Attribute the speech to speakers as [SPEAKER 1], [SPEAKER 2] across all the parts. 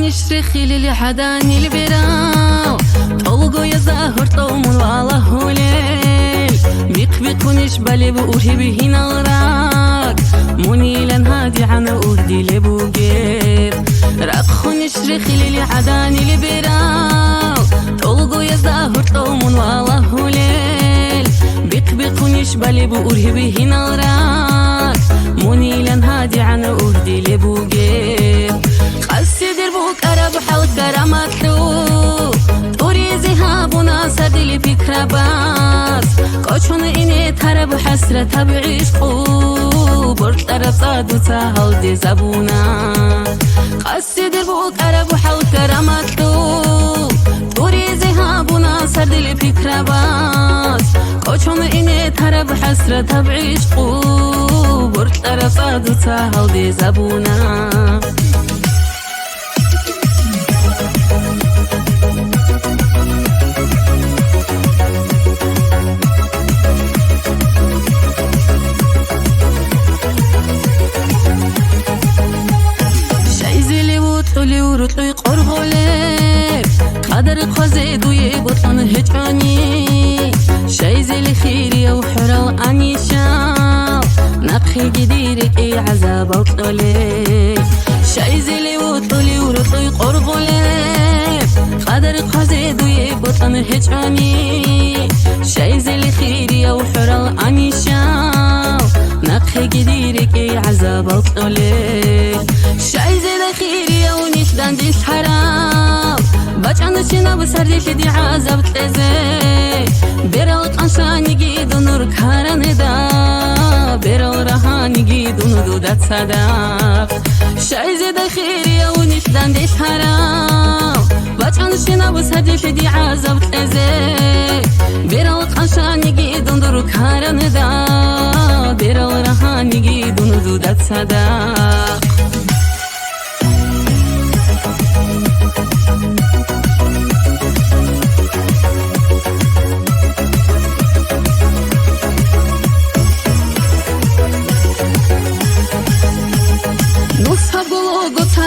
[SPEAKER 1] نشرخي للي حداني البراو طلقو يزاهر طوم والله ليل بيق ونشبالي بأوهي بهنا الراك منيلا هادي عن أهدي لبوغير رقخو نشرخي للي حداني البراو طلقو يزاهر طوم والله ليل بيق ونشبالي بأوهي بهنا الراك منيلا هادي عن أهدي لبوغير قاسي دربوك أرب حلق رمتلو توريزي هابونا سدلي بكرة باس قوشون إني ترب حسرة بعشقو برد أرب صادو تهل دي زبونا قاسي دربوك أرب حلق رمتلو توريزي هابونا سدلي بكرة باس قوشون إني ترب حسرة بعشقو برد أرب صادو تهل دي زبونا طلي ورطلي قربو ليب قدر قزيد ويبطن هجاني شي زي الخيري وحرال أني شال نقخي جديرك اي عذاب وطلي شي زي لي وطلي ورطلي قربو ليب قدر قزيد ويبطن هجاني شي زي الخيري وحرال أني شال نقخي جديرك اي عذاب وطلي شي زي الخيري داندي الحرام باجانا شنا بسردي لدي عذاب تلزي بيرال قنشاني جيدو نور كاراني دا بيرال رهاني جيدو ندو دات صداق شاي زيد خيري ونيش داندي الحرام باجانا شنا بسردي لدي عذاب تلزي بيرال قنشاني جيدو نور كاراني دا بيرال رهاني جيدو ندو دات صداق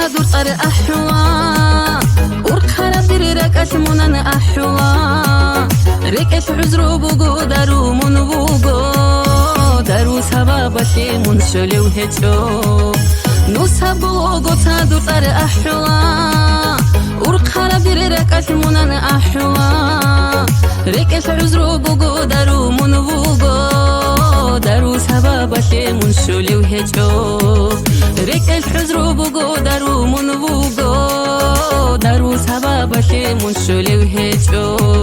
[SPEAKER 1] دور طر أحوا وركارا بري ركاش منان أحوا ركاش عزرو بوغو دارو من بوغو دارو سبابا شي من شولي وهجو نوسا بوغو دور طر أحوا وركارا بري ركاش منان أحوا ركاش عزرو بوغو دارو من بوغو دارو سبابا شي من شولي وهجو ركاش عزرو بوغو دارو من بوغو دارو سبابا شي من شولي وهجو